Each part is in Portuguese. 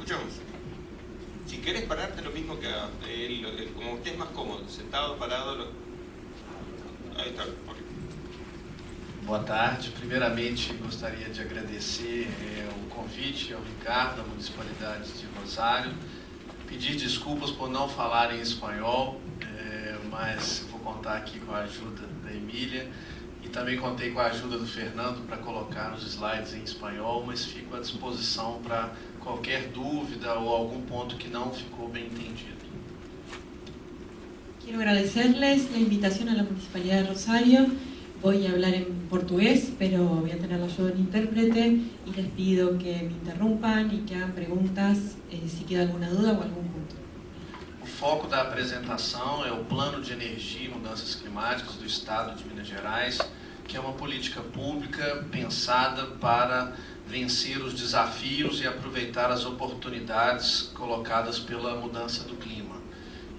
escuchamos. Si querés pararte, lo mismo que él, como usted es más cómodo, sentado, parado. Aí está. Okay. Boa tarde. Primeiramente, gostaria de agradecer o convite ao Ricardo, da Municipalidade de Rosário. Pedir desculpas por não falar em espanhol, mas vou contar aqui com a ajuda da Emília. E também contei com a ajuda do Fernando para colocar os slides em espanhol, mas fico à disposição para qualquer dúvida ou algum ponto que não ficou bem entendido. Quiero agradecerles la invitación a la Municipalidad de Rosario. Voy a hablar en portugués, pero voy a tener la ayuda de un intérprete y les pido que me interrumpan y que hagan preguntas si queda alguna duda o algún punto. O foco da apresentação é o Plano de Energia e Mudanças Climáticas do Estado de Minas Gerais, que é uma política pública pensada para vencer os desafios e aproveitar as oportunidades colocadas pela mudança do clima.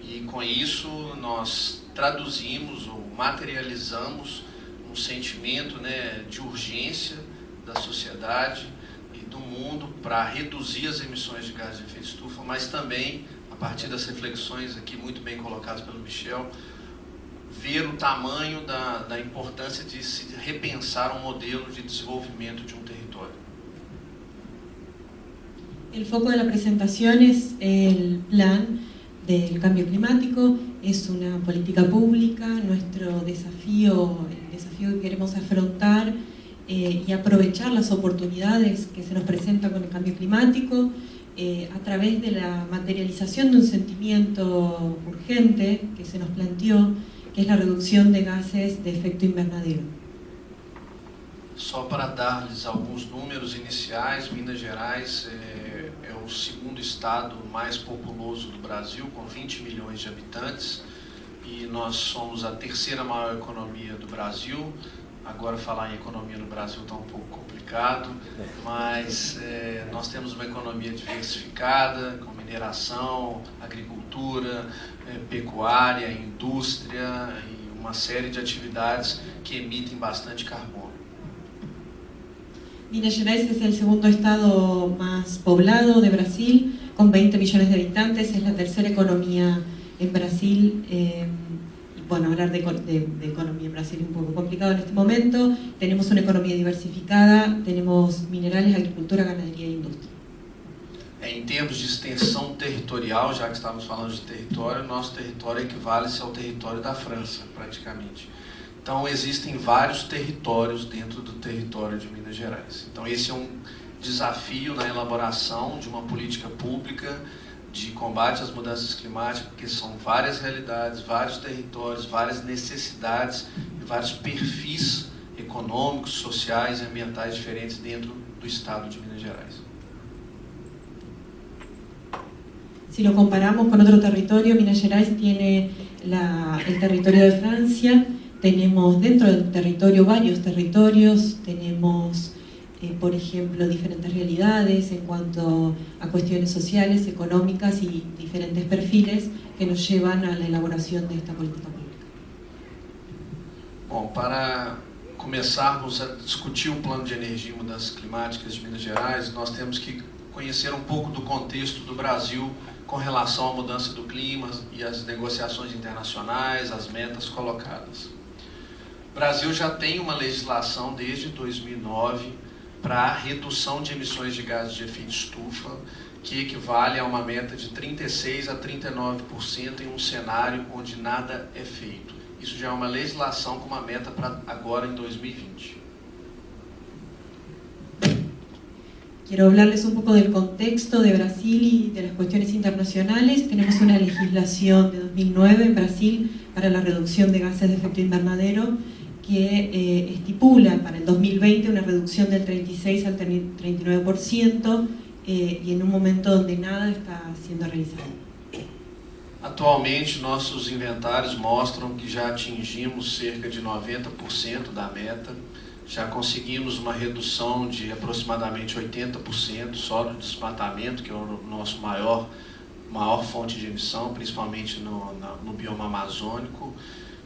E com isso nós traduzimos ou materializamos um sentimento, de urgência da sociedade e do mundo para reduzir as emissões de gases de efeito estufa, mas também, a partir das reflexões aqui muito bem colocadas pelo Michel, ver o tamanho da importância de se repensar um modelo de desenvolvimento de um território. El foco de la presentación es el plan del cambio climático, es una política pública, nuestro desafío, el desafío que queremos afrontar y aprovechar las oportunidades que se nos presentan con el cambio climático a través de la materialización de un sentimiento urgente que se nos planteó, que es la reducción de gases de efecto invernadero. Só para dar-lhes alguns números iniciais, Minas Gerais é o segundo estado mais populoso do Brasil, com 20 milhões de habitantes, e nós somos a terceira maior economia do Brasil. Agora falar em economia no Brasil está um pouco complicado, mas nós temos uma economia diversificada, com mineração, agricultura, pecuária, indústria e uma série de atividades que emitem bastante carbono. Minas Gerais es el segundo estado más poblado de Brasil, con 20 millones de habitantes, es la tercera economía en Brasil. Bueno, hablar de economía en Brasil es un poco complicado en este momento. Tenemos una economía diversificada, tenemos minerales, agricultura, ganadería e indústria. Em termos de extensão territorial, já que estamos falando de território, nosso território equivale-se ao território da França, praticamente. Então, existem vários territórios dentro do território de Minas Gerais. Então, esse é um desafio na elaboração de uma política pública de combate às mudanças climáticas, porque são várias realidades, vários territórios, várias necessidades e vários perfis econômicos, sociais e ambientais diferentes dentro do estado de Minas Gerais. Si lo comparamos con otro territorio, Minas Gerais tiene el territorio de Francia. Tenemos dentro del territorio varios territorios, tenemos, por ejemplo, diferentes realidades en cuanto a cuestiones sociales, económicas y diferentes perfiles que nos llevan a la elaboración de esta política pública. Bom, para começarmos a discutir o Plano de Energia e Mudanças Climáticas de Minas Gerais, nós temos que conhecer um pouco do contexto do Brasil com relação à mudança do clima e às negociações internacionais, as metas colocadas. O Brasil já tem uma legislação desde 2009 para a redução de emissões de gases de efeito estufa, que equivale a uma meta de 36% a 39% em um cenário onde nada é feito. Isso já é uma legislação com uma meta para agora em 2020. Quiero hablarles un poco del contexto de Brasil y de las cuestiones internacionales. Tenemos una legislación de 2009 en Brasil para la reducción de gases de efecto invernadero que estipula para el 2020 una reducción del 36 al 39% y en un momento donde nada está siendo realizado. Atualmente, nossos inventários mostram que já atingimos cerca de 90% da meta, já conseguimos uma redução de aproximadamente 80% só do desmatamento, que é o nosso maior fonte de emissão, principalmente no bioma amazônico.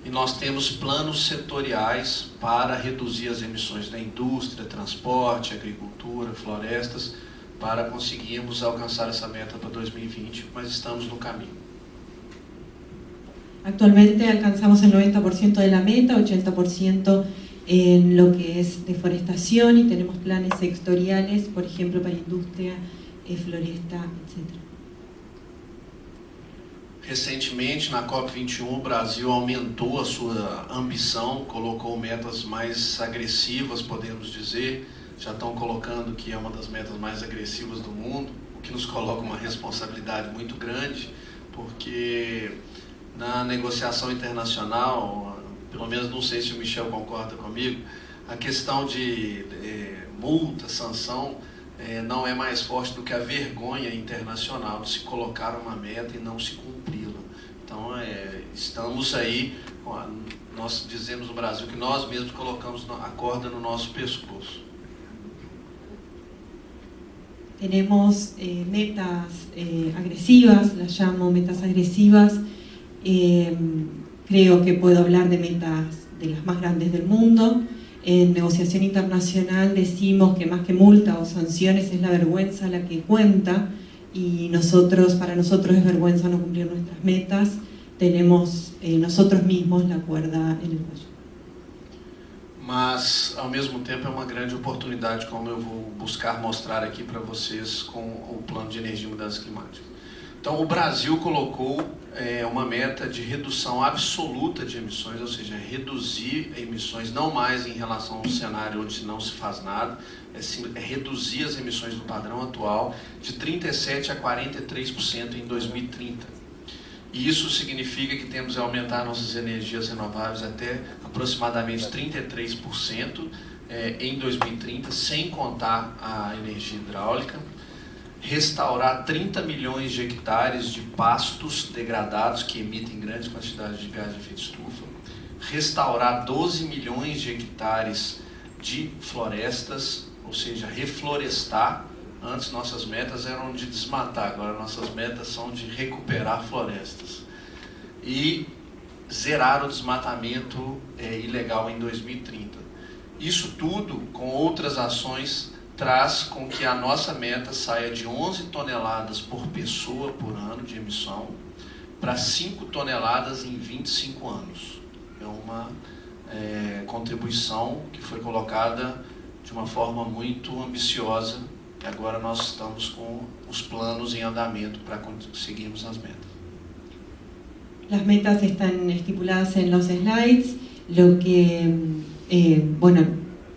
E nós temos planos setoriais para reduzir as emissões da indústria, transporte, agricultura, florestas, para conseguirmos alcançar essa meta para 2020, mas estamos no caminho. Actualmente alcanzamos el 90% de la meta, 80% en lo que es deforestación y tenemos planes sectoriales, por ejemplo, para industria, floresta, etc. Recentemente, na COP21, o Brasil aumentou a sua ambição, colocou metas mais agressivas, podemos dizer. Já estão colocando que é uma das metas mais agressivas do mundo, o que nos coloca uma responsabilidade muito grande, porque na negociação internacional, pelo menos não sei se o Michel concorda comigo, a questão de multa, sanção, não é mais forte do que a vergonha internacional de se colocar uma meta e não se cumpri-la. Então, estamos aí, nós dizemos no Brasil que nós mesmos colocamos a corda no nosso pescoço. Tenemos metas agresivas, las llamo metas agresivas. Creo que puedo hablar de metas de las más grandes del mundo. En negociación internacional decimos que más que multa o sanciones es la vergüenza la que cuenta, y para nosotros es vergüenza no cumplir nuestras metas. Tenemos nosotros mismos la cuerda en el cuello. Mas, ao mesmo tempo, é uma grande oportunidade, como eu vou buscar mostrar aqui para vocês com o Plano de Energia e Mudanças Climáticas. Então, o Brasil colocou uma meta de redução absoluta de emissões, ou seja, reduzir emissões, não mais em relação a um cenário onde não se faz nada, é reduzir as emissões do padrão atual de 37% a 43% em 2030. E isso significa que temos que aumentar nossas energias renováveis até aproximadamente 33% em 2030, sem contar a energia hidráulica. Restaurar 30 milhões de hectares de pastos degradados que emitem grandes quantidades de gás de efeito estufa. Restaurar 12 milhões de hectares de florestas, ou seja, reflorestar. Antes nossas metas eram de desmatar, agora nossas metas são de recuperar florestas. E zerar o desmatamento ilegal em 2030. Isso tudo, com outras ações, traz com que a nossa meta saia de 11 toneladas por pessoa por ano de emissão para 5 toneladas em 25 anos. É uma contribuição que foi colocada de uma forma muito ambiciosa, e agora nós estamos com os planos em andamento para conseguirmos as metas. Las metas están estipuladas en los slides, lo que,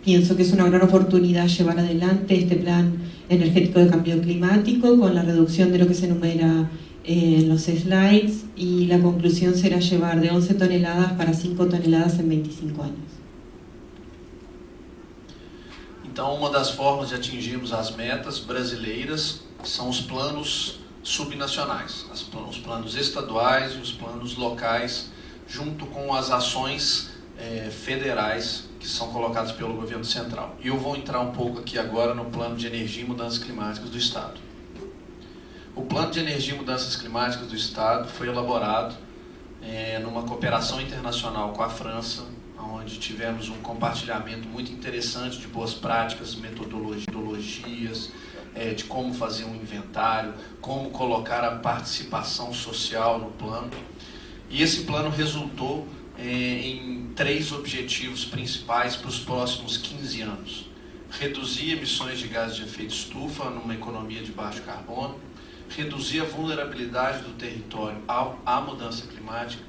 pienso que es una gran oportunidad llevar adelante este plan energético de cambio climático con la reducción de lo que se enumera en los slides, y la conclusión será llevar de 11 toneladas para 5 toneladas en 25 años. Então, uma das formas de atingirmos as metas brasileiras são os planos subnacionais, os planos estaduais e os planos locais, junto com as ações federais que são colocadas pelo governo central. E eu vou entrar um pouco aqui agora no Plano de Energia e Mudanças Climáticas do Estado. O Plano de Energia e Mudanças Climáticas do Estado foi elaborado numa cooperação internacional com a França, onde tivemos um compartilhamento muito interessante de boas práticas, metodologias, de como fazer um inventário, como colocar a participação social no plano. E esse plano resultou em 3 objetivos principais para os próximos 15 anos. Reduzir emissões de gases de efeito estufa numa economia de baixo carbono, reduzir a vulnerabilidade do território à mudança climática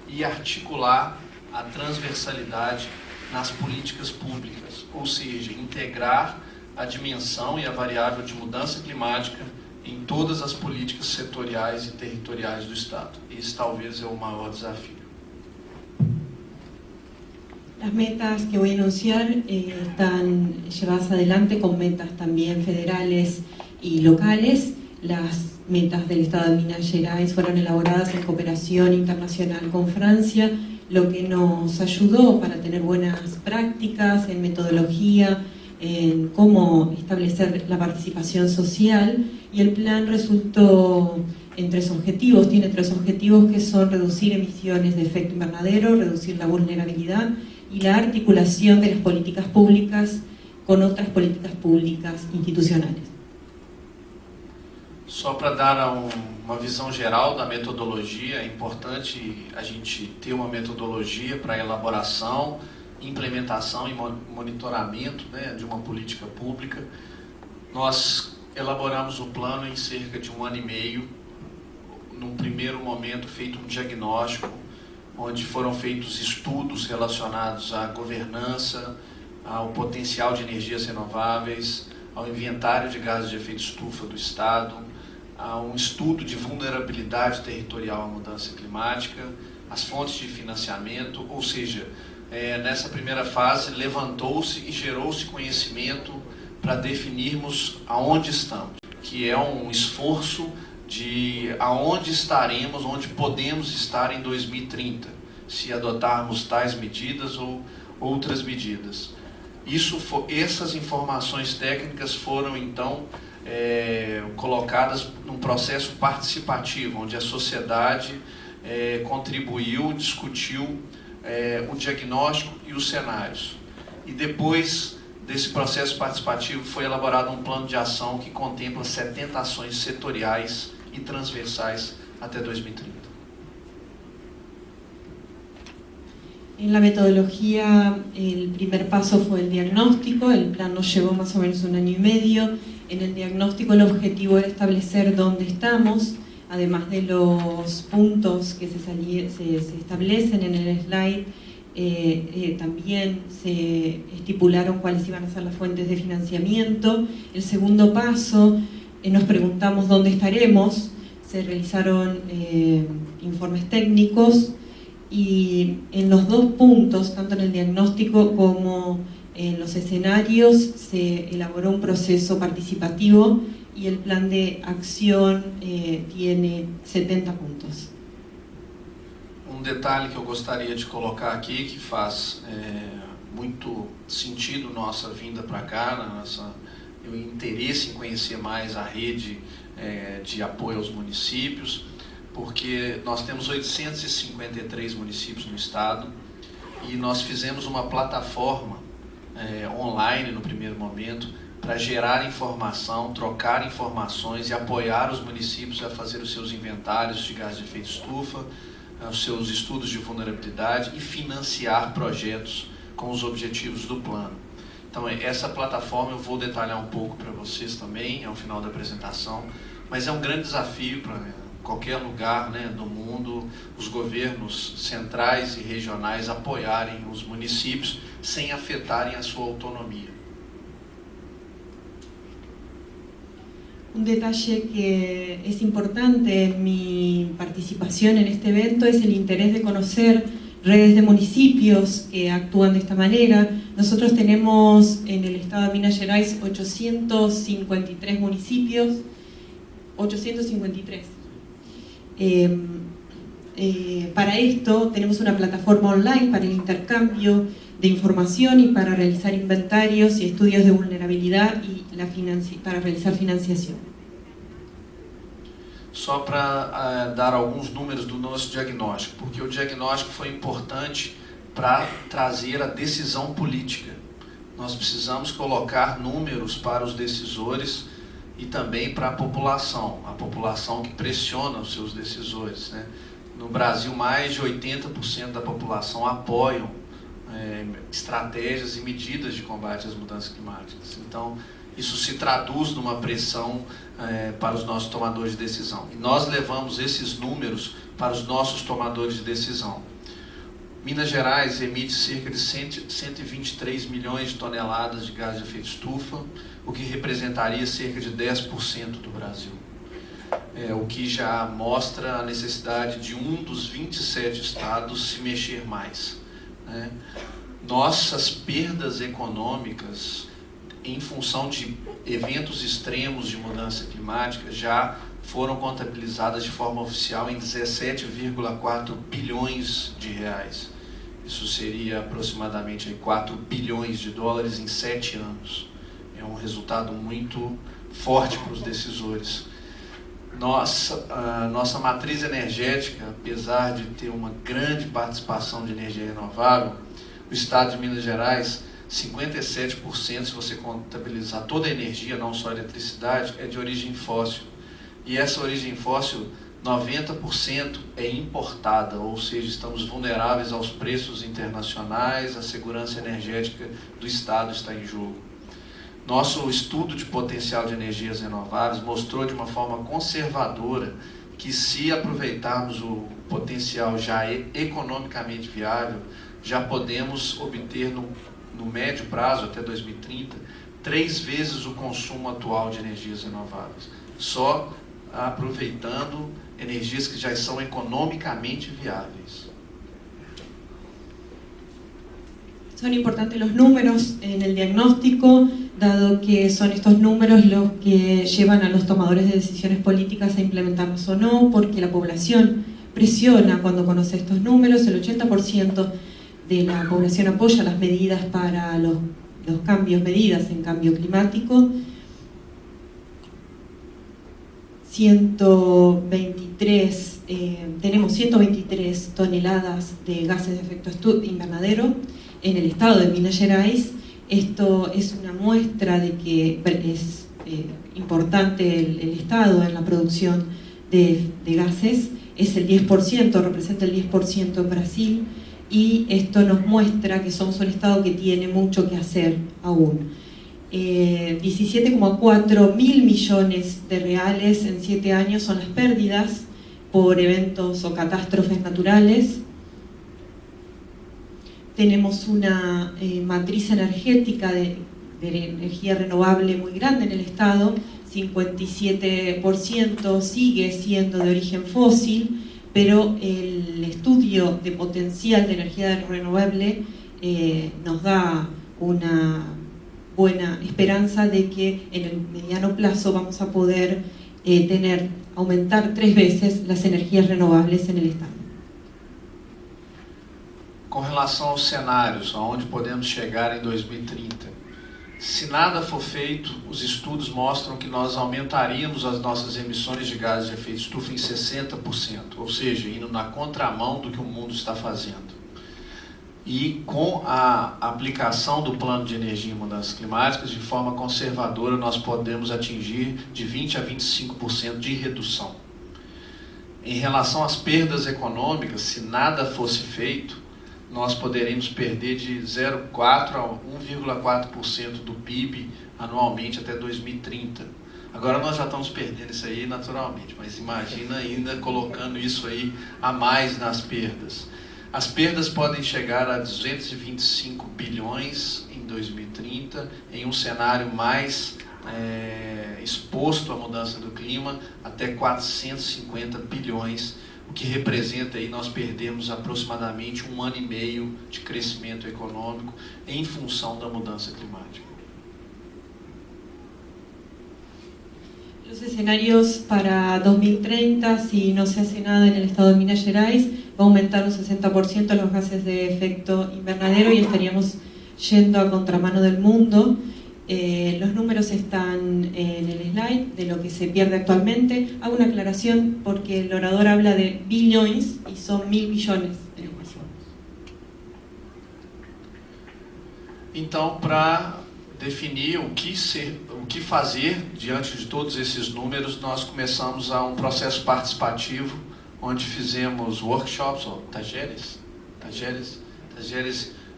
e articular a transversalidade nas políticas públicas, ou seja, integrar a dimensão e a variável de mudança climática em todas as políticas setoriais e territoriais do Estado. Esse talvez é o maior desafio. Las metas que voy a anunciar están llevadas adelante con metas también federales y locales. Las metas del Estado de Minas Gerais fueron elaboradas en cooperación internacional con Francia, lo que nos ayudó para tener buenas prácticas en metodología, en cómo establecer la participación social, y el plan resultó en 3 objetivos. Tiene 3 objetivos que son reducir emisiones de efecto invernadero, reducir la vulnerabilidad y la articulación de las políticas públicas con otras políticas públicas institucionales. Só para dar uma visão geral da metodologia, é importante a gente ter uma metodologia para elaboração, implementação e monitoramento, né, de uma política pública. Nós elaboramos o plano em cerca de 1 ano e meio, num primeiro momento feito um diagnóstico, onde foram feitos estudos relacionados à governança, ao potencial de energias renováveis, ao inventário de gases de efeito estufa do Estado, a um estudo de vulnerabilidade territorial à mudança climática, as fontes de financiamento, ou seja, nessa primeira fase levantou-se e gerou-se conhecimento para definirmos aonde estamos, que é um esforço de aonde estaremos, onde podemos estar em 2030, se adotarmos tais medidas ou outras medidas. Essas informações técnicas foram, então, colocadas num processo participativo, onde a sociedade contribuiu, discutiu o diagnóstico e os cenários. E depois desse processo participativo foi elaborado um plano de ação que contempla 70 ações setoriais y transversales hasta 2030. En la metodología, el primer paso fue el diagnóstico. El plan nos llevó más o menos 1 año y medio. En el diagnóstico el objetivo era establecer dónde estamos, además de los puntos que se establecen en el slide. También se estipularon cuáles iban a ser las fuentes de financiamiento. El segundo paso, nos preguntamos dónde estaremos, se realizaron informes técnicos y en los 2 puntos, tanto en el diagnóstico como en los escenarios, se elaboró un proceso participativo y el plan de acción tiene 70 puntos. Um detalhe que eu gostaria de colocar aqui, que faz muito sentido nossa vinda para cá, o interesse em conhecer mais a rede de apoio aos municípios, porque nós temos 853 municípios no estado e nós fizemos uma plataforma online no primeiro momento para gerar informação, trocar informações e apoiar os municípios a fazer os seus inventários de gás de efeito estufa, os seus estudos de vulnerabilidade e financiar projetos com os objetivos do plano. Então, essa plataforma eu vou detalhar um pouco para vocês também, ao final da apresentação, mas é um grande desafio para qualquer lugar, né, do mundo, os governos centrais e regionais apoiarem os municípios sem afetarem a sua autonomia. Un detalle que es importante en mi participación en este evento es el interés de conocer redes de municipios que actúan de esta manera. Nosotros tenemos en el estado de Minas Gerais 853 municipios, 853. Para esto tenemos una plataforma online para el intercambio de información y para realizar inventarios y estudios de vulnerabilidad y para realizar financiación. Só para dar alguns números do nosso diagnóstico, porque o diagnóstico foi importante para trazer a decisão política. Nós precisamos colocar números para os decisores e também para a população que pressiona os seus decisores, né? No Brasil, mais de 80% da população apoiam estratégias e medidas de combate às mudanças climáticas. Então, isso se traduz numa pressão para os nossos tomadores de decisão. E nós levamos esses números para os nossos tomadores de decisão. Minas Gerais emite cerca de 123 milhões de toneladas de gás de efeito estufa, o que representaria cerca de 10% do Brasil. O que já mostra a necessidade de um dos 27 estados se mexer mais, né? Nossas perdas econômicas em função de eventos extremos de mudança climática já foram contabilizadas de forma oficial em 17,4 bilhões de reais. Isso seria aproximadamente 4 bilhões de dólares em 7 anos. É um resultado muito forte para os decisores. Nossa matriz energética, apesar de ter uma grande participação de energia renovável, o estado de Minas Gerais, 57%, se você contabilizar toda a energia, não só a eletricidade, é de origem fóssil. e essa origem fóssil, 90% é importada, ou seja, estamos vulneráveis aos preços internacionais, a segurança energética do Estado está em jogo. Nosso estudo de potencial de energias renováveis mostrou de uma forma conservadora que, se aproveitarmos o potencial já economicamente viável, já podemos obter no médio prazo, até 2030, 3 vezes o consumo atual de energias renováveis, só aproveitando energias que já são economicamente viáveis. Son importantes los números en el diagnóstico, dado que son estos números los que llevan a los tomadores de decisiones políticas a implementarlos o no, porque la población presiona cuando conoce estos números. El 80% de la población apoya las medidas para los cambios, medidas en cambio climático. tenemos 123 toneladas de gases de efecto invernadero en el estado de Minas Gerais. Esto es una muestra de que es importante el estado en la producción de gases. Es el 10%, representa el 10% en Brasil, y esto nos muestra que somos un estado que tiene mucho que hacer aún. 17,4 mil millones de reales en 7 años son las pérdidas por eventos o catástrofes naturales. Tenemos una matriz energética de energía renovable muy grande en el estado. 57% sigue siendo de origen fósil, pero el estudio de potencial de energía renovable nos da una buena esperanza de que en el mediano plazo vamos a poder aumentar 3 veces las energías renovables en el estado. Com relação aos cenários, aonde podemos chegar em 2030, se nada for feito, os estudos mostram que nós aumentaríamos as nossas emissões de gases de efeito estufa em 60%, ou seja, indo na contramão do que o mundo está fazendo. E com a aplicação do plano de energia e mudanças climáticas, de forma conservadora, nós podemos atingir de 20% a 25% de redução. Em relação às perdas econômicas, se nada fosse feito, nós poderemos perder de 0,4% a 1,4% do PIB anualmente até 2030. Agora nós já estamos perdendo isso aí naturalmente, mas imagina ainda colocando isso aí a mais nas perdas. As perdas podem chegar a 225 bilhões em 2030, em um cenário mais exposto à mudança do clima, até 450 bilhões, o que representa aí nós perdemos aproximadamente 1 ano e meio de crescimento econômico em função da mudança climática. Los escenarios para 2030, si no se hace nada en el estado de Minas Gerais, va a aumentar un 60% los gases de efecto invernadero y estaríamos yendo a contramano del mundo. Los números están en el slide de lo que se pierde actualmente. Hago una aclaración porque el orador habla de billones y son 1.000 millones de ecuaciones. Então, para definir o que fazer diante de todos esses números, nós começamos um processo participativo, onde fizemos workshops, ou tajeres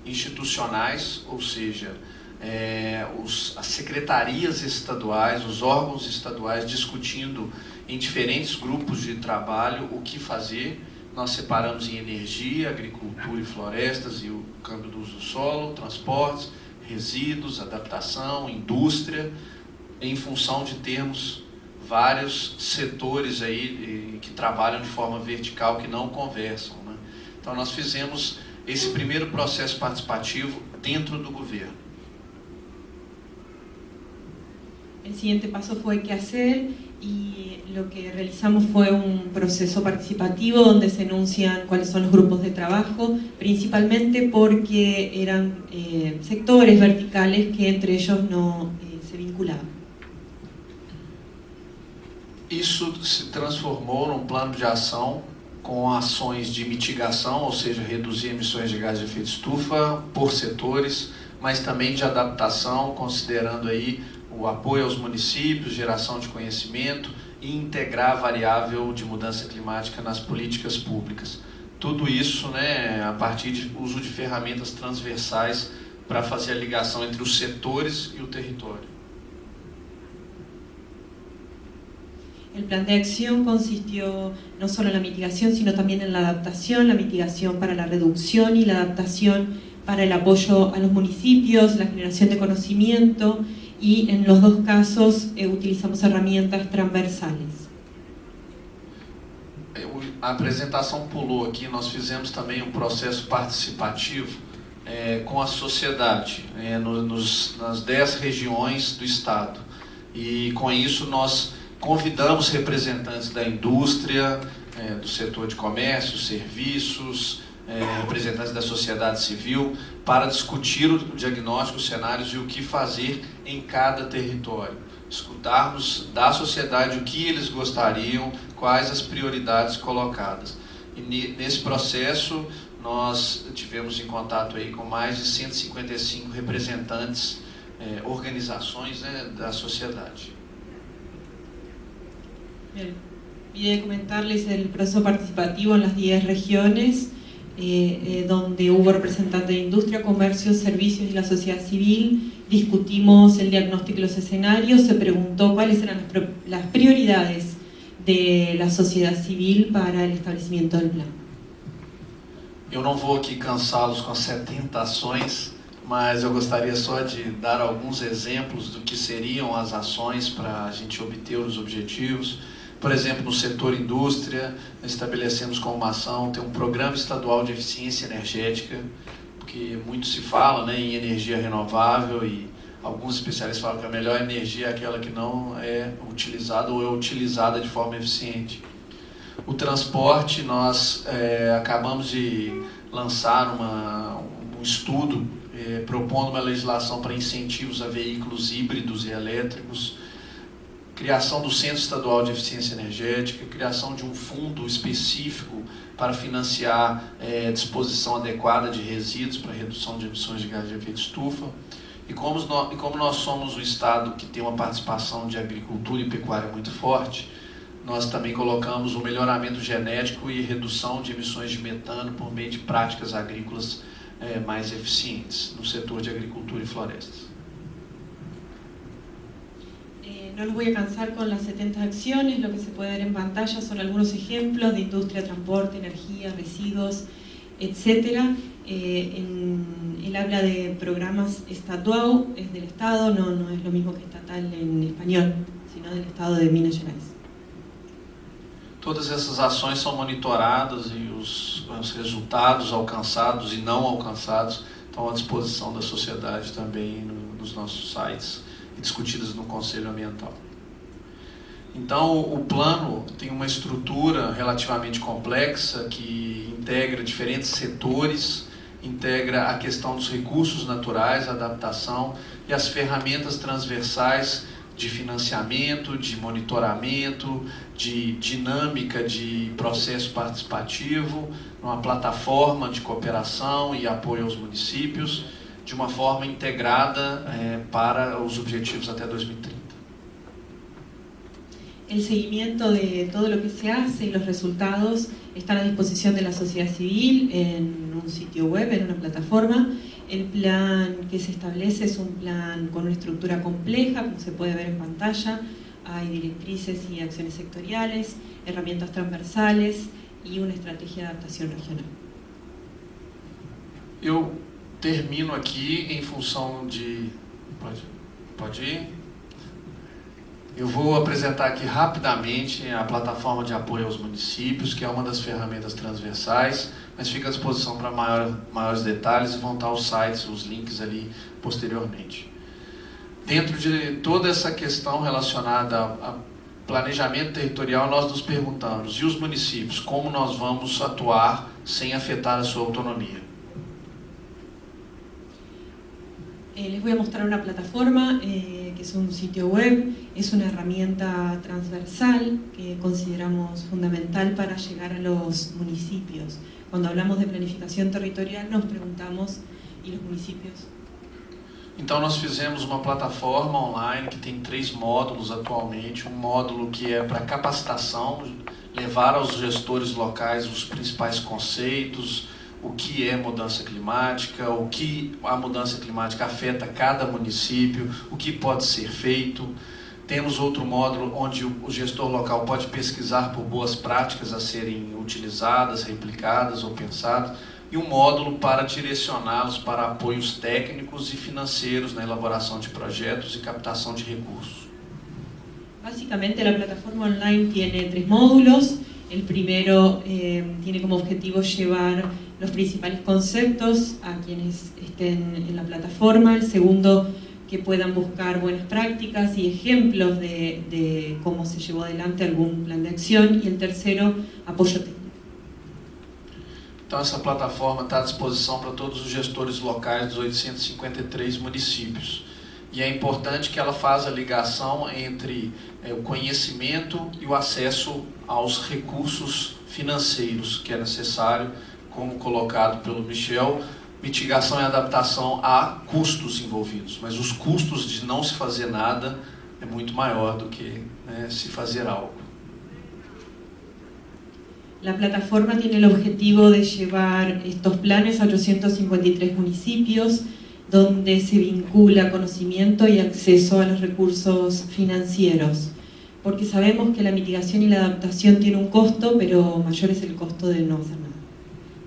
institucionais, ou seja, as secretarias estaduais, os órgãos estaduais discutindo em diferentes grupos de trabalho o que fazer. Nós separamos em energia, agricultura e florestas e o câmbio do uso do solo, transportes, resíduos, adaptação, indústria, em função de termos vários setores aí que trabalham de forma vertical, que não conversam, né? Então nós fizemos esse primeiro processo participativo dentro do governo. El siguiente paso fue qué hacer, y lo que realizamos fue un proceso participativo donde se enuncian cuáles son los grupos de trabajo, principalmente porque eran sectores verticales que entre ellos no se vinculaban. Isso se transformou num plano de ação com ações de mitigação, ou seja, reduzir emissões de gás de efeito estufa por setores, mas também de adaptação, considerando aí o apoio aos municípios, geração de conhecimento, e integrar a variável de mudança climática nas políticas públicas. Tudo isso, né, a partir do uso de ferramentas transversais para fazer a ligação entre os setores e o território. El plan de acción consistió no solo en la mitigación, sino también en la mitigación para la reducción y la adaptación para el apoyo a los municipios, la generación de conocimiento, y en los dos casos utilizamos herramientas transversales. A apresentação pulou aqui, nós fizemos também um processo participativo com a sociedade, nas 10 regiões do estado. E com isso nós convidamos representantes da indústria, do setor de comércio, serviços, representantes da sociedade civil, para discutir o diagnóstico, os cenários e o que fazer em cada território. Escutarmos da sociedade o que eles gostariam, quais as prioridades colocadas. E nesse processo nós tivemos em contato aí com mais de 155 representantes, organizações, né, da sociedade. Bien. Y comentarles el proceso participativo en las 10 regiones, donde hubo representantes de industria, comercio, servicios y la sociedad civil. Discutimos el diagnóstico y los escenarios, se preguntó cuáles eran las prioridades de la sociedad civil para el establecimiento del plan. Eu não vou aqui cansá-los com as 70 ações, mas eu gostaria só de dar alguns exemplos do que seriam as ações para a gente obter os objetivos. Por exemplo, no setor indústria, estabelecemos como uma ação ter um programa estadual de eficiência energética, porque muito se fala, né, em energia renovável, e alguns especialistas falam que a melhor energia é aquela que não é utilizada ou é utilizada de forma eficiente. O transporte, nós acabamos de lançar um estudo propondo uma legislação para incentivos a veículos híbridos e elétricos, criação do Centro Estadual de Eficiência Energética, criação de um fundo específico para financiar disposição adequada de resíduos para redução de emissões de gás de efeito estufa. E como nós somos um estado que tem uma participação de agricultura e pecuária muito forte, nós também colocamos o melhoramento genético e redução de emissões de metano por meio de práticas agrícolas mais eficientes no setor de agricultura e florestas. No los voy a cansar con las 70 acciones, lo que se puede ver en pantalla son algunos ejemplos de industria, transporte, energía, residuos, etc. Él habla de programas estadual, es del Estado, no es lo mismo que estatal en español, sino del Estado de Minas Gerais. Todas essas ações são monitoradas e os resultados alcançados e não alcançados estão à disposição da sociedade também nos nossos sites, discutidas no Conselho Ambiental. Então, o plano tem uma estrutura relativamente complexa que integra diferentes setores, integra a questão dos recursos naturais, a adaptação e as ferramentas transversais de financiamento, de monitoramento, de dinâmica de processo participativo, uma plataforma de cooperação e apoio aos municípios, de uma forma integrada para os objetivos até 2030. El seguimiento de todo lo que se hace y los resultados están a disposición de la sociedad civil en un sitio web, en una plataforma. El plan que se establece es un plan con una estructura compleja, como se puede ver en pantalla. Hay directrices y acciones sectoriales, herramientas transversales y una estrategia de adaptación regional. Eu termino aqui em função de... Pode ir? Eu vou apresentar aqui rapidamente a plataforma de apoio aos municípios, que é uma das ferramentas transversais, mas fica à disposição para maiores detalhes e vão estar os sites, os links ali posteriormente. Dentro de toda essa questão relacionada a planejamento territorial, nós nos perguntamos, e os municípios, como nós vamos atuar sem afetar a sua autonomia? Les voy a mostrar una plataforma que es un sitio web, es una herramienta transversal que consideramos fundamental para llegar a los municipios. Cuando hablamos de planificación territorial nos preguntamos, ¿y los municipios? Então nós fizemos uma plataforma online que tem 3 módulos atualmente. Um módulo que é para capacitação, levar aos gestores locais os principais conceitos, o que é mudança climática, o que a mudança climática afeta cada município, o que pode ser feito. Temos outro módulo onde o gestor local pode pesquisar por boas práticas a serem utilizadas, replicadas ou pensadas, e um módulo para direcioná-los para apoios técnicos e financeiros na elaboração de projetos e captação de recursos. Básicamente la plataforma online tiene 3 módulos. El primero tiene como objetivo llevar los principales conceptos a quienes estén en la plataforma. El segundo, que puedan buscar buenas prácticas y ejemplos de cómo se llevó adelante algún plan de acción. Y el tercero, apoyo técnico. Então essa plataforma está à disposição para todos os gestores locais dos 853 municípios. E é importante que ela faça a ligação entre o conhecimento e o acesso aos recursos financeiros que é necessário, como colocado pelo Michel, mitigação e adaptação a custos envolvidos. Mas os custos de não se fazer nada é muito maior do que se fazer algo. La plataforma tiene el objetivo de llevar estos planes a 853 municipios, donde se vincula conocimiento y acceso a los recursos financieros, porque sabemos que la mitigación y la adaptación tiene un costo, pero mayor es el costo de no hacer nada.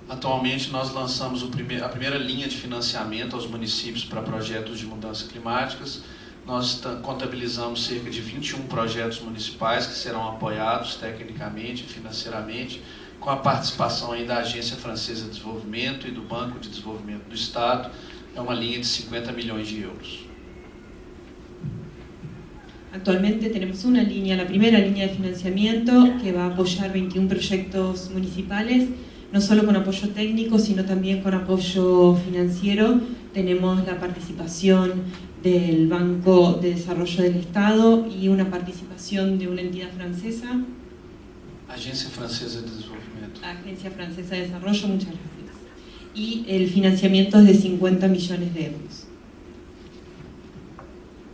Atualmente nós lançamos a primeira linha de financiamento aos municípios para projetos de mudanças climáticas. Nós contabilizamos cerca de 21 projetos municipais que serão apoiados tecnicamente e financeiramente, com a participação aí da Agência Francesa de Desenvolvimento e do Banco de Desenvolvimento do Estado. É uma linha de 50 milhões de euros. Actualmente tenemos una línea, la primera línea de financiamiento, que va a apoyar 21 proyectos municipales, no solo con apoyo técnico, sino también con apoyo financiero. Tenemos la participación del Banco de Desarrollo del Estado y una participación de una entidad francesa. Agência Francesa de Desenvolvimento. Agencia Francesa de Desarrollo, muchas gracias. Y el financiamiento es de 50 millones de euros.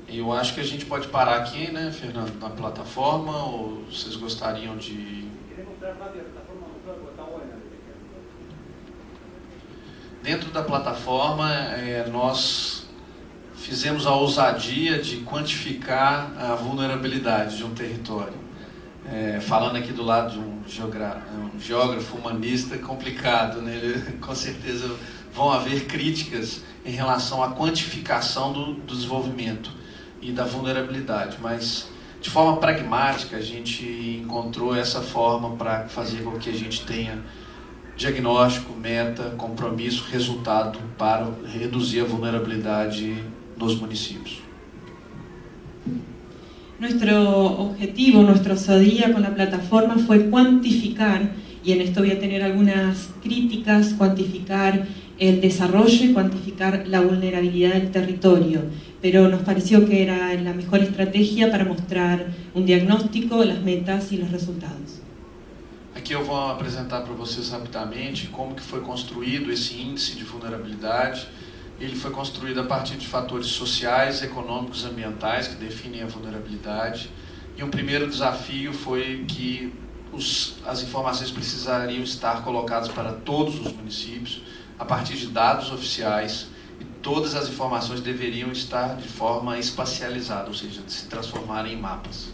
Eu acho que a gente pode parar aqui, né, Fernando, na plataforma, ou vocês gostariam de... Dentro da plataforma, nós fizemos a ousadia de quantificar a vulnerabilidade de um território. Falando aqui do lado de um geógrafo humanista complicado, né? Com certeza vão haver críticas em relação à quantificação do desenvolvimento e da vulnerabilidade, mas de forma pragmática a gente encontrou essa forma para fazer com que a gente tenha diagnóstico, meta, compromisso, resultado para reduzir a vulnerabilidade nos municípios. Nuestro objetivo, nuestra osadía con la plataforma fue cuantificar, y en esto voy a tener algunas críticas, cuantificar el desarrollo y cuantificar la vulnerabilidad del territorio, pero nos pareció que era la mejor estrategia para mostrar un diagnóstico, las metas y los resultados. Aqui eu vou apresentar para vocês rapidamente como que foi construído esse índice de vulnerabilidade. Ele foi construído a partir de fatores sociais, econômicos e ambientais que definem a vulnerabilidade. E um primeiro desafio foi que as informações precisariam estar colocadas para todos os municípios a partir de dados oficiais, e todas as informações deveriam estar de forma espacializada, ou seja, se transformarem em mapas.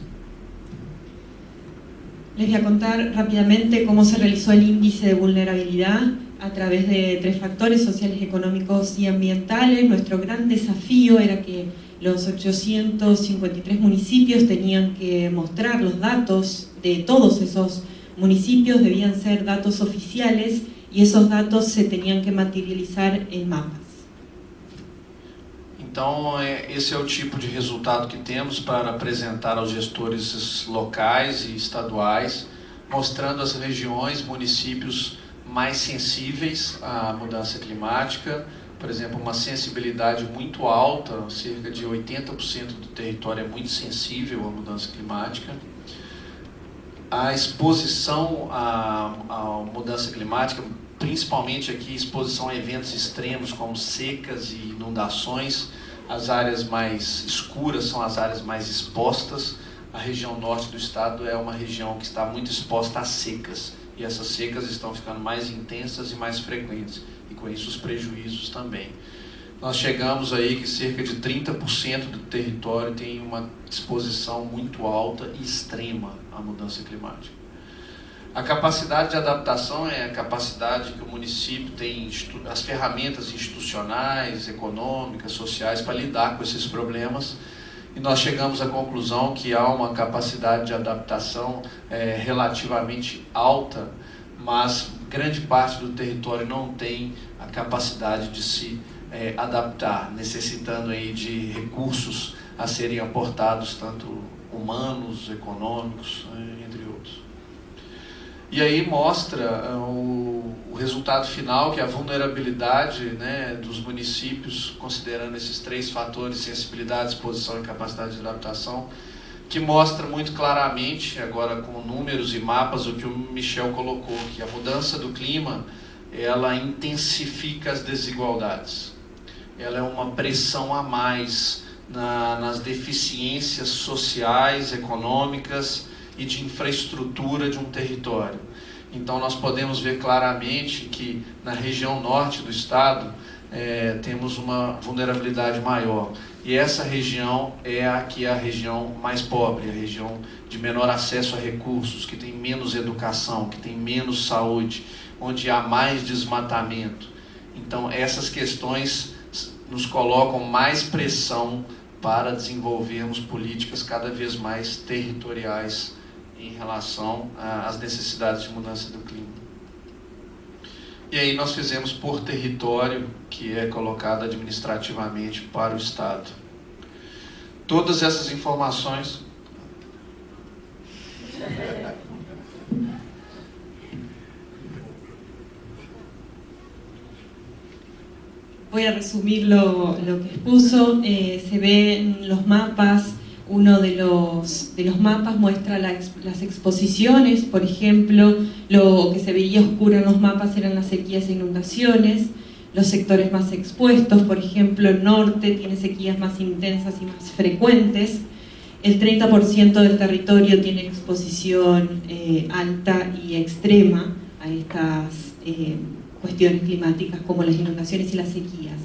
Les voy a contar rápidamente cómo se realizó el índice de vulnerabilidad a través de 3 factores sociales, económicos y ambientales. Nuestro gran desafío era que los 853 municipios tenían que mostrar los datos de todos esos municipios, debían ser datos oficiales y esos datos se tenían que materializar en mapas. Então, esse é o tipo de resultado que temos para apresentar aos gestores locais e estaduais, mostrando as regiões, municípios mais sensíveis à mudança climática. Por exemplo, uma sensibilidade muito alta, cerca de 80% do território é muito sensível à mudança climática. A exposição à mudança climática, principalmente aqui exposição a eventos extremos como secas e inundações, as áreas mais escuras são as áreas mais expostas. A região norte do estado é uma região que está muito exposta a secas, e essas secas estão ficando mais intensas e mais frequentes, e com isso os prejuízos também. Nós chegamos aí que cerca de 30% do território tem uma exposição muito alta e extrema à mudança climática. A capacidade de adaptação é a capacidade que o município tem, as ferramentas institucionais, econômicas, sociais para lidar com esses problemas, e nós chegamos à conclusão que há uma capacidade de adaptação relativamente alta, mas grande parte do território não tem a capacidade de se adaptar, necessitando aí de recursos a serem aportados, tanto humanos, econômicos, entre outros. E aí mostra o resultado final, que é a vulnerabilidade, né, dos municípios, considerando esses 3 fatores, sensibilidade, exposição e capacidade de adaptação, que mostra muito claramente, agora com números e mapas, o que o Michel colocou, que a mudança do clima, ela intensifica as desigualdades. Ela é uma pressão a mais nas deficiências sociais, econômicas e de infraestrutura de um território. Então nós podemos ver claramente que na região norte do estado temos uma vulnerabilidade maior. E essa região é a região mais pobre, a região de menor acesso a recursos, que tem menos educação, que tem menos saúde, onde há mais desmatamento. Então essas questões nos colocam mais pressão para desenvolvermos políticas cada vez mais territoriais em relação às necessidades de mudança do clima. E aí nós fizemos por território, que é colocado administrativamente para o estado. Todas essas informações... Voy a resumir lo que expuso. Se ve en los mapas, uno de los mapas muestra las exposiciones. Por ejemplo, lo que se veía oscuro en los mapas eran las sequías e inundaciones. Los sectores más expuestos, por ejemplo, el norte tiene sequías más intensas y más frecuentes. El 30% del territorio tiene exposición alta y extrema a estas cuestiones climáticas como las inundaciones y las sequías.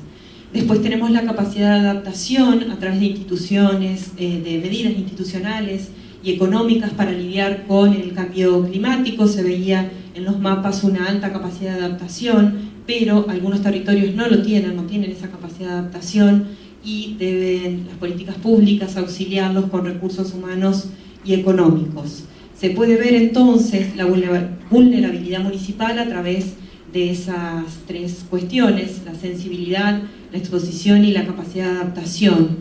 Después tenemos la capacidad de adaptación a través de instituciones, de medidas institucionales y económicas para lidiar con el cambio climático. Se veía en los mapas una alta capacidad de adaptación, pero algunos territorios no tienen esa capacidad de adaptación, y deben las políticas públicas auxiliarlos con recursos humanos y económicos. Se puede ver entonces la vulnerabilidad municipal a través de esas 3 cuestiones: la sensibilidad, la exposición y la capacidad de adaptación.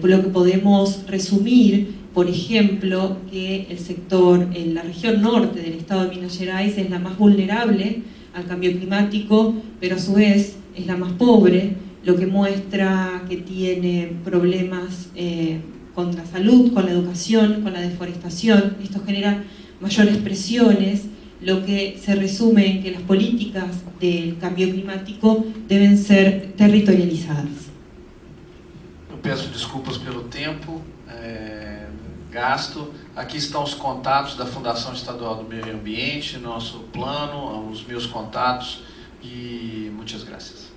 Por lo que podemos resumir, por ejemplo, que el sector en la región norte del estado de Minas Gerais es la más vulnerable al cambio climático, pero a su vez es la más pobre, lo que muestra que tiene problemas con la salud, con la educación, con la deforestación. Esto genera mayores presiones, lo que se resume en que las políticas del cambio climático deben ser territorializadas. Eu peço desculpas pelo tempo gasto. Aqui estão os contatos da Fundação Estadual do Meio Ambiente, nosso plano, os meus contatos, e muitas graças.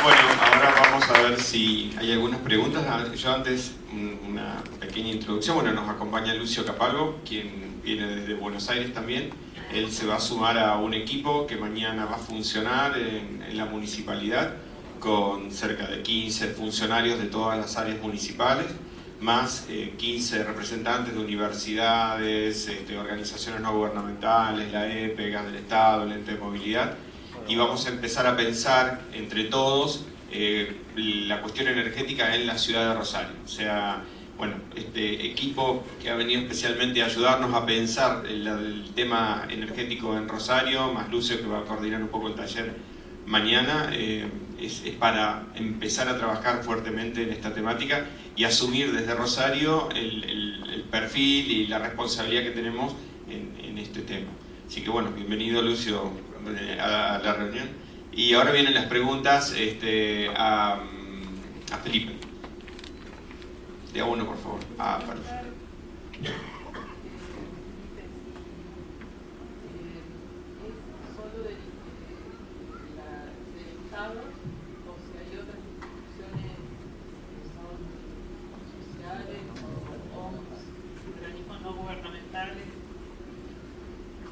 Bueno, ahora vamos a ver si hay algunas preguntas. Yo antes, una pequeña introducción. Bueno, nos acompaña Lucio Capalvo, quien viene desde Buenos Aires también. Él se va a sumar a un equipo que mañana va a funcionar en la municipalidad, con cerca de 15 funcionarios de todas las áreas municipales, más 15 representantes de universidades, organizaciones no gubernamentales, la EPE, Gas del Estado, el Ente de Movilidad. Y vamos a empezar a pensar entre todos la cuestión energética en la ciudad de Rosario. O sea, bueno, este equipo que ha venido especialmente a ayudarnos a pensar el tema energético en Rosario, más Lucio, que va a coordinar un poco el taller mañana, es para empezar a trabajar fuertemente en esta temática y asumir desde Rosario el perfil y la responsabilidad que tenemos en este tema. Así que bueno, bienvenido Lucio, a la reunión. Y ahora vienen las preguntas a Felipe. De a uno, por favor.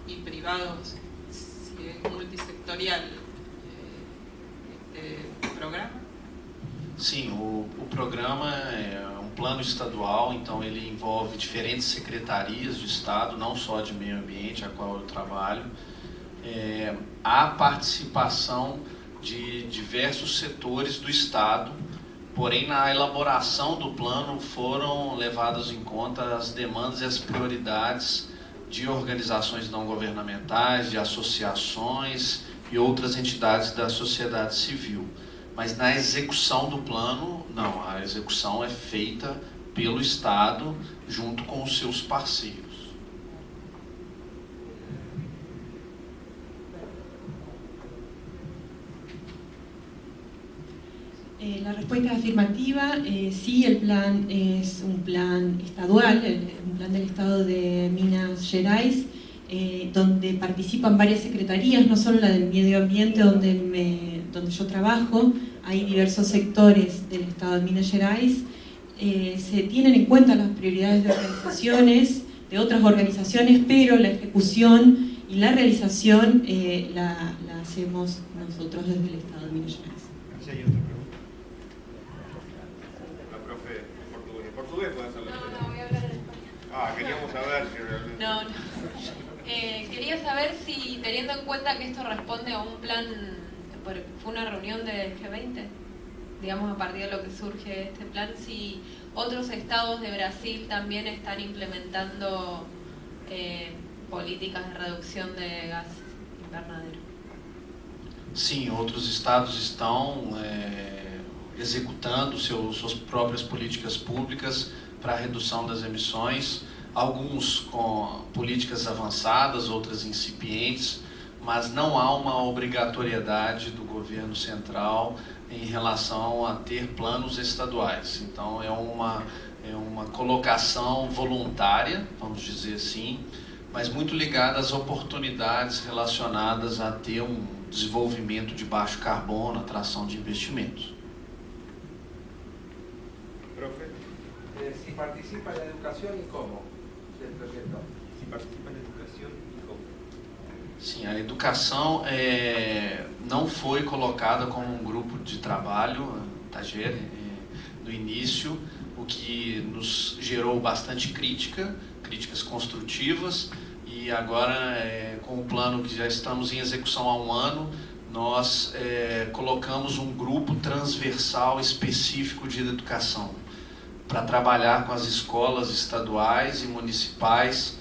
Y privados, si es multissectorial este programa? Sim, o programa é um plano estadual, então ele envolve diferentes secretarias de Estado, não só de meio ambiente, a qual eu trabalho. Há participação de diversos setores do Estado, porém na elaboração do plano foram levadas em conta as demandas e as prioridades de organizações não governamentais, de associações e outras entidades da sociedade civil. Mas na execução do plano, não, a execução é feita pelo Estado junto com os seus parceiros. La respuesta es afirmativa. Sí, el plan es un plan estadual, un plan del Estado de Minas Gerais, donde participan varias secretarías, no solo la del medio ambiente donde yo trabajo. Hay diversos sectores del Estado de Minas Gerais. Se tienen en cuenta las prioridades de organizaciones, de otras organizaciones, pero la ejecución y la realización la hacemos nosotros desde el Estado de Minas Gerais. ¿Sí hay otra pregunta? La profe, portugués puede hacerlo. No, voy a hablar en español. Queríamos saber si realmente... No. Quería saber si, teniendo en cuenta que esto responde a un plan, fue una reunión del G20, digamos a partir de lo que surge este plan, si otros estados de Brasil también están implementando políticas de reducción de gas invernadero. Sim, outros estados estão executando suas próprias políticas públicas para a redução das emissões, alguns com políticas avançadas, outras incipientes, mas não há uma obrigatoriedade do governo central em relação a ter planos estaduais. Então é uma colocação voluntária, vamos dizer assim, mas muito ligada às oportunidades relacionadas a ter um desenvolvimento de baixo carbono, atração de investimentos. Profe. Si participa en la educación y cómo del proyecto. Si participa en la educación y cómo. Sim, a educação não foi colocada como um grupo de trabalho, Tajer, no início, o que nos gerou bastante críticas construtivas, e agora, com o plano que já estamos em execução há um ano, nós colocamos um grupo transversal específico de educação para trabalhar com as escolas estaduais e municipais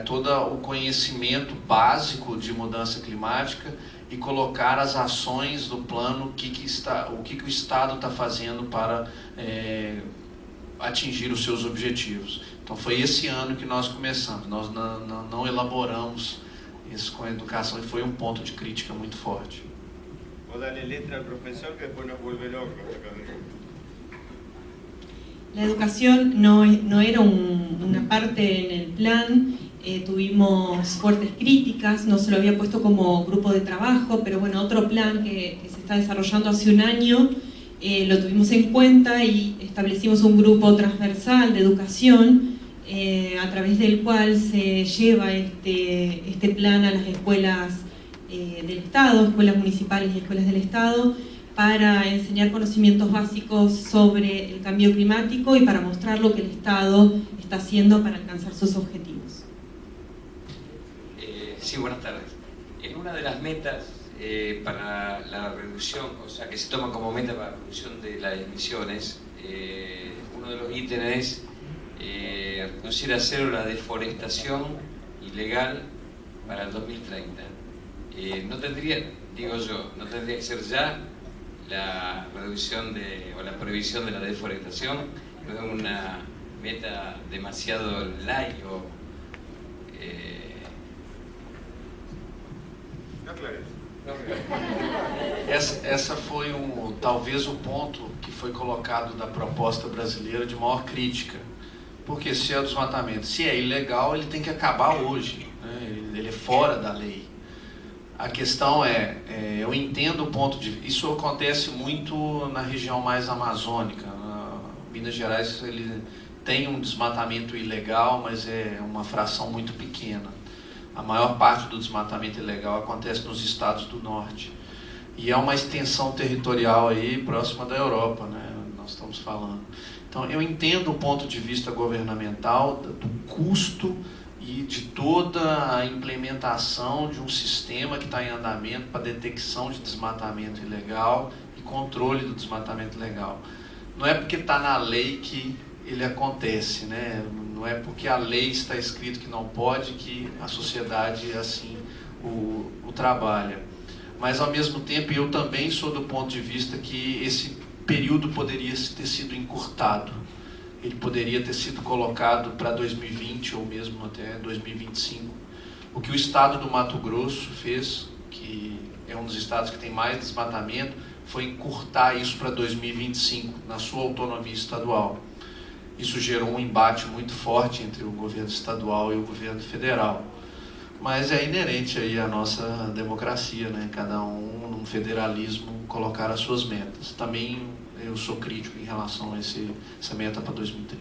todo o conhecimento básico de mudança climática e colocar as ações do plano, o que o Estado está fazendo para atingir os seus objetivos. Então foi esse ano que nós começamos, nós não elaboramos isso com a educação e foi um ponto de crítica muito forte. O dale letra al profesor que después nos vuelve locos. La educación no era una parte en el plan. Tuvimos fuertes críticas, no se lo había puesto como grupo de trabajo, pero bueno, otro plan que se está desarrollando hace un año lo tuvimos en cuenta y establecimos un grupo transversal de educación a través del cual se lleva este plan a las escuelas del Estado, escuelas municipales y escuelas del Estado, para enseñar conocimientos básicos sobre el cambio climático y para mostrar lo que el Estado está haciendo para alcanzar sus objetivos. Sí, buenas tardes. En una de las metas para la reducción, o sea, que se toma como meta para la reducción de las emisiones, uno de los ítems es reducir a cero la deforestación ilegal para el 2030. No tendría, digo yo, no tendría que ser ya la reducción o la prohibición de la deforestación, no es una meta demasiado light o Essa foi talvez o ponto que foi colocado da proposta brasileira de maior crítica. Porque se é o desmatamento, se é ilegal, ele tem que acabar hoje, né? Ele é fora da lei. A questão eu entendo o ponto de vista. Isso acontece muito na região mais amazônica. Minas Gerais ele tem um desmatamento ilegal, mas é uma fração muito pequena. A maior parte do desmatamento ilegal acontece nos estados do norte. E é uma extensão territorial aí próxima da Europa, né? Nós estamos falando. Então, eu entendo o ponto de vista governamental do custo e de toda a implementação de um sistema que está em andamento para detecção de desmatamento ilegal e controle do desmatamento ilegal. Não é porque está na lei que ele acontece, né? Não é porque a lei está escrito que não pode que a sociedade assim o trabalha. Mas, ao mesmo tempo, eu também sou do ponto de vista que esse período poderia ter sido encurtado. Ele poderia ter sido colocado para 2020 ou mesmo até 2025. O que o estado do Mato Grosso fez, que é um dos estados que tem mais desmatamento, foi encurtar isso para 2025, na sua autonomia estadual. Isso gerou um embate muito forte entre o governo estadual e o governo federal. Mas é inerente aí à nossa democracia, né? Cada um, num federalismo, colocar as suas metas. Também eu sou crítico em relação a essa meta para 2030.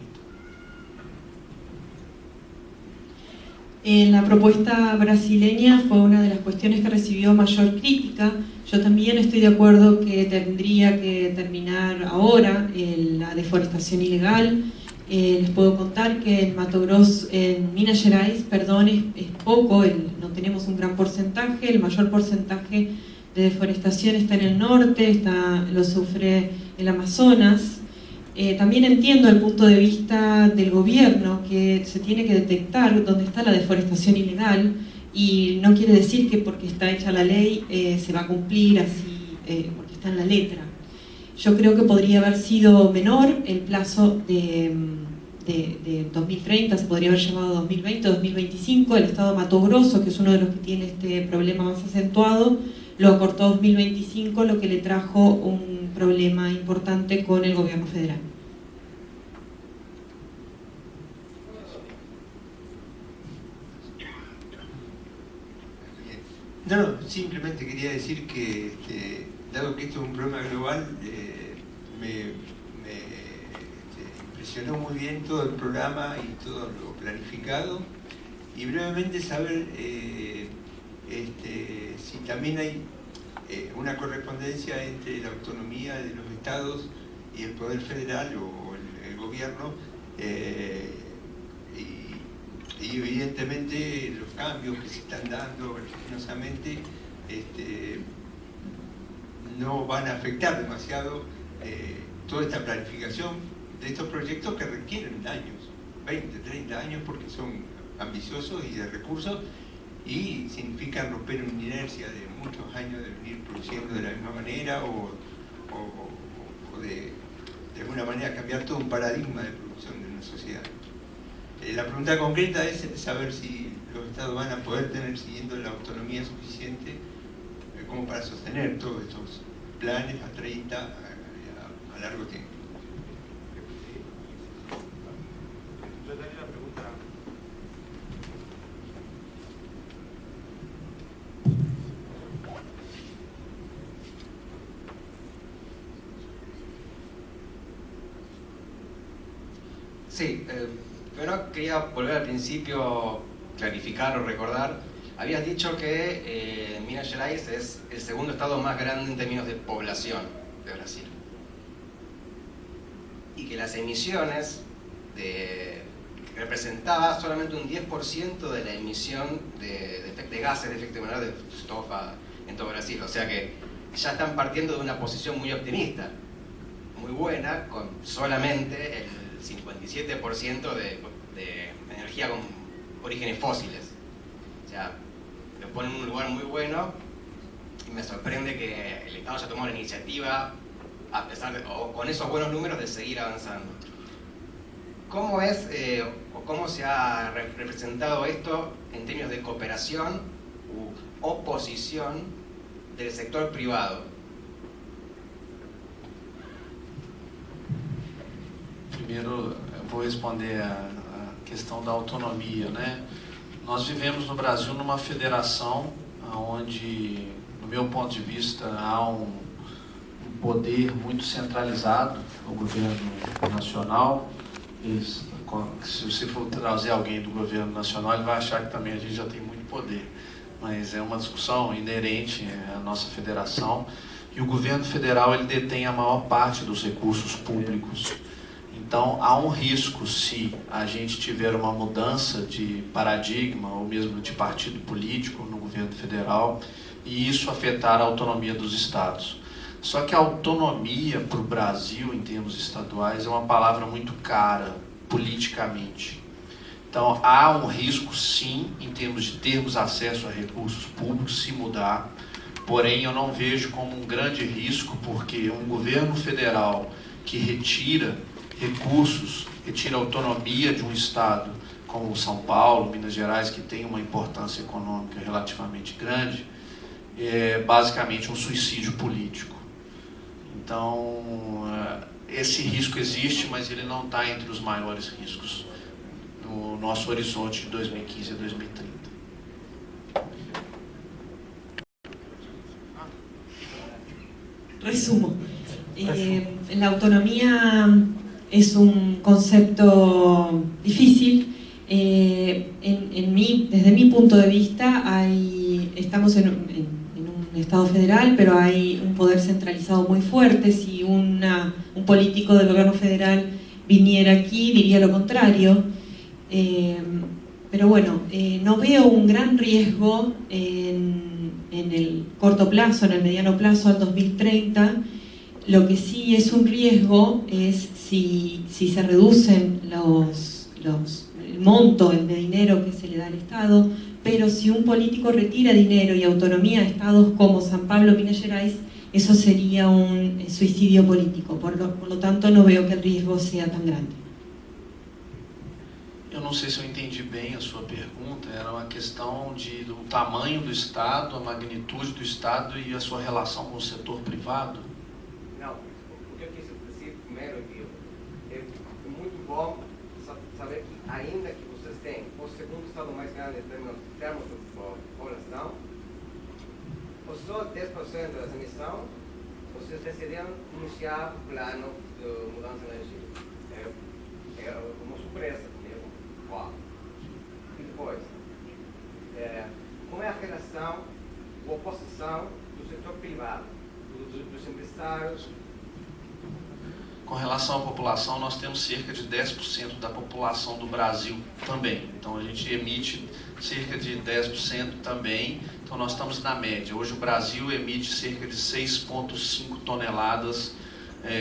La propuesta brasileña fue una de las cuestiones que recibió mayor crítica. Yo también estoy de acuerdo que tendría que terminar ahora la deforestación ilegal. Les puedo contar que en Mato Grosso, en Minas Gerais, perdón, es poco, no tenemos un gran porcentaje. El mayor porcentaje de deforestación está en el norte, lo sufre el Amazonas. También entiendo el punto de vista del gobierno que se tiene que detectar dónde está la deforestación ilegal, y no quiere decir que porque está hecha la ley se va a cumplir así, porque está en la letra. Yo creo que podría haber sido menor el plazo de 2030, se podría haber llevado a 2020 o 2025. El estado de Mato Grosso, que es uno de los que tiene este problema más acentuado, lo acortó a 2025, lo que le trajo un problema importante con el gobierno federal. No, simplemente quería decir que, dado que esto es un problema global, me impresionó muy bien todo el programa y todo lo planificado, y brevemente saber si también hay una correspondencia entre la autonomía de los estados y el poder federal o el gobierno, y evidentemente los cambios que se están dando vertiginosamente no van a afectar demasiado toda esta planificación de estos proyectos que requieren años, 20, 30 años, porque son ambiciosos y de recursos, y significan romper una inercia de muchos años de venir produciendo de la misma manera o de alguna manera cambiar todo un paradigma de producción de una sociedad. La pregunta concreta es saber si los estados van a poder tener, siguiendo la autonomía suficiente, como para sostener todos estos planes a 30, a largo tiempo. Sí, pero quería volver al principio, clarificar o recordar. Habías dicho que Minas Gerais es el segundo estado más grande en términos de población de Brasil. Y que las emisiones representaba solamente un 10% de la emisión de gases de efecto invernadero de estufa en todo Brasil. O sea que ya están partiendo de una posición muy optimista, muy buena, con solamente el 57% de energía con orígenes fósiles. O sea, lo ponen en un lugar muy bueno, y me sorprende que el Estado ya tomó la iniciativa, a pesar de, o con esos buenos números, de seguir avanzando. ¿Cómo es o cómo se ha representado esto en términos de cooperación oposición del sector privado. Primeiro, eu vou responder a questão da autonomia, né? Nós vivemos no Brasil numa federação onde, no meu ponto de vista, há um poder muito centralizado no governo nacional. Se você for trazer alguém do governo nacional, ele vai achar que também a gente já tem muito poder. Mas é uma discussão inerente à nossa federação. E o governo federal ele detém a maior parte dos recursos públicos. Então, há um risco se a gente tiver uma mudança de paradigma ou mesmo de partido político no governo federal e isso afetar a autonomia dos estados. Só que a autonomia para o Brasil, em termos estaduais, é uma palavra muito cara politicamente. Então, há um risco, sim, em termos de termos acesso a recursos públicos, se mudar. Porém, eu não vejo como um grande risco, porque um governo federal que retira recursos, retira autonomia de um estado como São Paulo, Minas Gerais, que tem uma importância econômica relativamente grande, é basicamente um suicídio político. Então, esse risco existe, mas ele não está entre os maiores riscos no nosso horizonte de 2015 a 2030. Resumo. La autonomía es un concepto difícil. Desde mi punto de vista, estamos en un Estado federal, pero hay un poder centralizado muy fuerte. Si un político del gobierno federal viniera aquí, diría lo contrario. Pero bueno, no veo un gran riesgo en el corto plazo, en el mediano plazo, al 2030. Lo que sí es un riesgo es si se reducen el monto de dinero que se le da al Estado, pero si un político retira dinero y autonomía a estados como San Pablo, Minas Gerais, eso sería un suicidio político. Por lo tanto, no veo que el riesgo sea tan grande. Eu não sei se eu entendi bem a sua pergunta. Era uma questão do tamanho do Estado, a magnitude do Estado e a sua relação com o setor privado? Não, o que eu quis dizer primeiro é muito bom saber que ainda que vocês têm o segundo Estado mais grande em termos de população, por só 10% das emissões, vocês decidiram iniciar o plano de mudança de energia. É uma surpresa. E depois, como é a relação, a oposição do setor privado, dos empresários? Com relação à população, nós temos cerca de 10% da população do Brasil também. Então, a gente emite cerca de 10% também. Então, nós estamos na média. Hoje, o Brasil emite cerca de 6,5 toneladas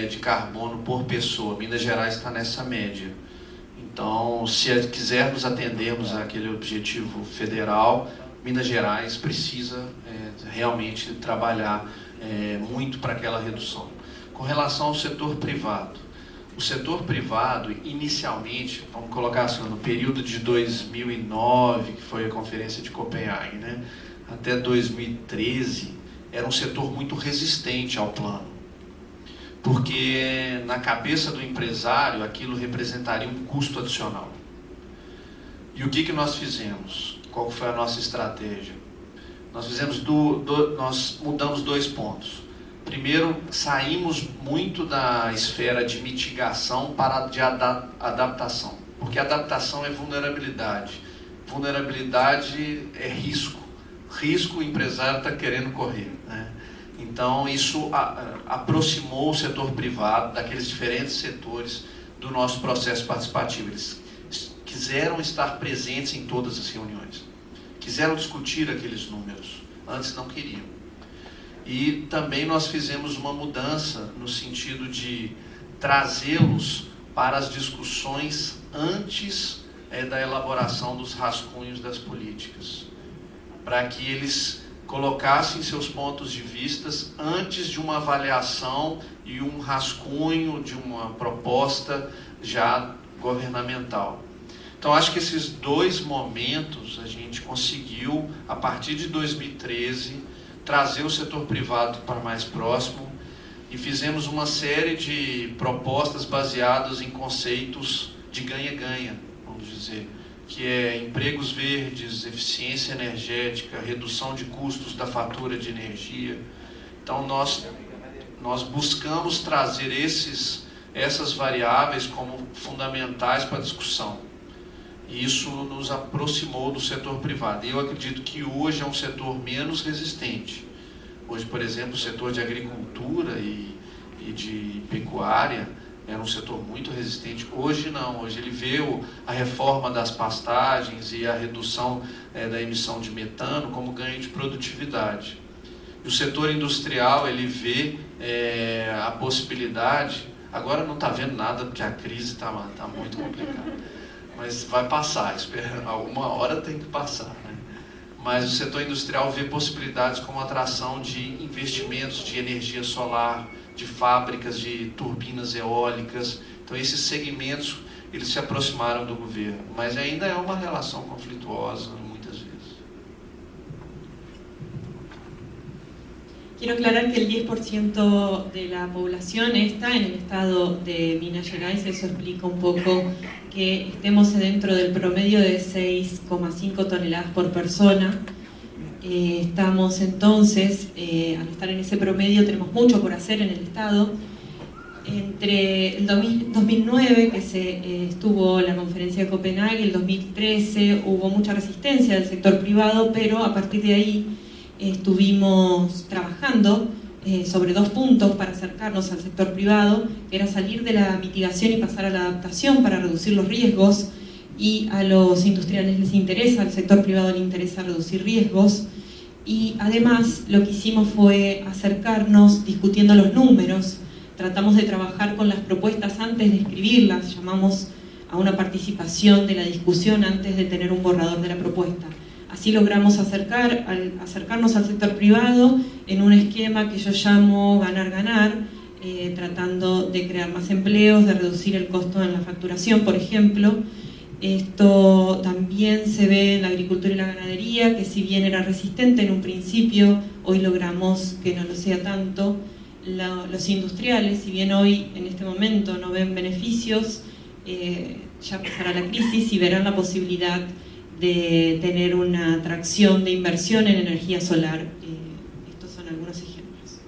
de carbono por pessoa. Minas Gerais está nessa média. Então, se quisermos atendermos àquele objetivo federal, Minas Gerais precisa realmente trabalhar muito para aquela redução. Com relação ao setor privado, o setor privado, inicialmente, vamos colocar assim, no período de 2009, que foi a Conferência de Copenhague, né, até 2013, era um setor muito resistente ao plano. Porque na cabeça do empresário aquilo representaria um custo adicional. E o que nós fizemos? Qual foi a nossa estratégia? Nós fizemos nós mudamos 2 pontos. Primeiro, saímos muito da esfera de mitigação para de adaptação, porque adaptação é vulnerabilidade. Vulnerabilidade é risco. Risco o empresário está querendo correr, né? Então, isso aproximou o setor privado daqueles diferentes setores do nosso processo participativo. Eles quiseram estar presentes em todas as reuniões, quiseram discutir aqueles números, antes não queriam. E também nós fizemos uma mudança no sentido de trazê-los para as discussões antes da elaboração dos rascunhos das políticas, para que eles colocassem seus pontos de vista antes de uma avaliação e um rascunho de uma proposta já governamental. Então, acho que esses dois momentos a gente conseguiu, a partir de 2013, trazer o setor privado para mais próximo e fizemos uma série de propostas baseadas em conceitos de ganha-ganha, vamos dizer, que é empregos verdes, eficiência energética, redução de custos da fatura de energia. Então, nós buscamos trazer essas variáveis como fundamentais para a discussão. E isso nos aproximou do setor privado. E eu acredito que hoje é um setor menos resistente. Hoje, por exemplo, o setor de agricultura e de pecuária era um setor muito resistente. Hoje não. Hoje ele vê a reforma das pastagens e a redução da emissão de metano como ganho de produtividade. E o setor industrial, ele vê a possibilidade, agora não está vendo nada porque a crise está muito complicada, mas vai passar, alguma hora tem que passar, né? Mas o setor industrial vê possibilidades como atração de investimentos de energia solar, de fábricas de turbinas eólicas. Então esses segmentos, eles se aproximaram do governo, mas ainda é uma relação conflituosa muitas vezes. Quiero aclarar que el 10% de la población está en el estado de Minas Gerais. Eso explica un poco que estemos dentro del promedio de 6,5 toneladas por persona. Estamos entonces, al estar en ese promedio, tenemos mucho por hacer en el estado. Entre el 2009, que estuvo la conferencia de Copenhague, y el 2013 hubo mucha resistencia del sector privado, pero a partir de ahí estuvimos trabajando sobre 2 puntos para acercarnos al sector privado, que era salir de la mitigación y pasar a la adaptación para reducir los riesgos, y a los industriales les interesa, al sector privado le interesa reducir riesgos, y además lo que hicimos fue acercarnos discutiendo los números. Tratamos de trabajar con las propuestas antes de escribirlas, llamamos a una participación de la discusión antes de tener un borrador de la propuesta. Así logramos acercarnos al sector privado en un esquema que yo llamo ganar-ganar, tratando de crear más empleos, de reducir el costo en la facturación, por ejemplo. Esto también se ve en la agricultura y la ganadería, que si bien era resistente en un principio, hoy logramos que no lo sea tanto. Los industriales, si bien hoy en este momento no ven beneficios, ya pasará la crisis y verán la posibilidad de tener una atracción de inversión en energía solar. Estos son algunos ejemplos.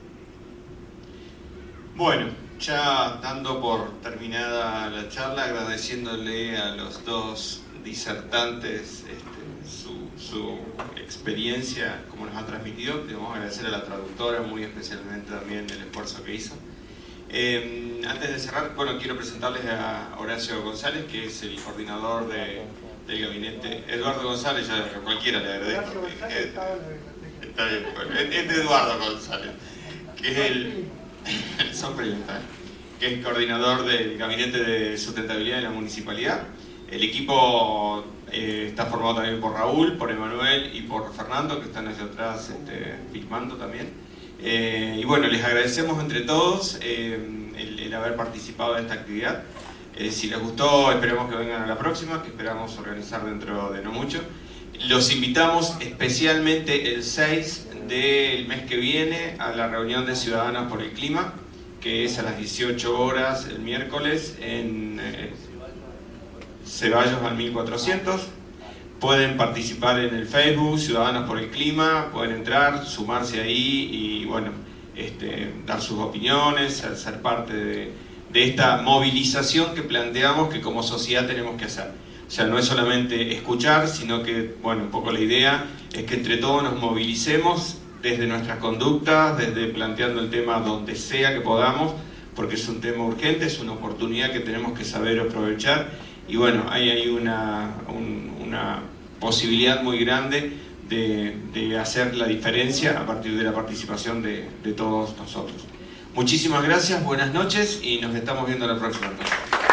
Bueno, ya dando por terminada la charla, agradeciéndole a los dos disertantes su experiencia, como nos ha transmitido. Debemos agradecer a la traductora muy especialmente también el esfuerzo que hizo. Antes de cerrar, bueno, quiero presentarles a Horacio González, que es el coordinador del gabinete. Eduardo González, ya a cualquiera le agradezco. Está bien, bueno, es de Eduardo González, que es que es coordinador del gabinete de sustentabilidad de la municipalidad. El equipo está formado también por Raúl, por Emanuel y por Fernando, que están hacia atrás filmando también. Y bueno, les agradecemos entre todos el haber participado de esta actividad. Si les gustó, esperemos que vengan a la próxima, que esperamos organizar dentro de no mucho. Los invitamos especialmente el 6 del mes que viene a la reunión de Ciudadanos por el Clima, que es a las 18 horas el miércoles en Ceballos al 1400. Pueden participar en el Facebook Ciudadanos por el Clima, pueden entrar, sumarse ahí y bueno, dar sus opiniones, ser parte de esta movilización que planteamos que como sociedad tenemos que hacer. O sea, no es solamente escuchar, sino que, bueno, un poco la idea es que entre todos nos movilicemos desde nuestras conductas, desde planteando el tema donde sea que podamos, porque es un tema urgente, es una oportunidad que tenemos que saber aprovechar. Y bueno, hay una posibilidad muy grande de hacer la diferencia a partir de la participación de todos nosotros. Muchísimas gracias, buenas noches y nos estamos viendo la próxima noche.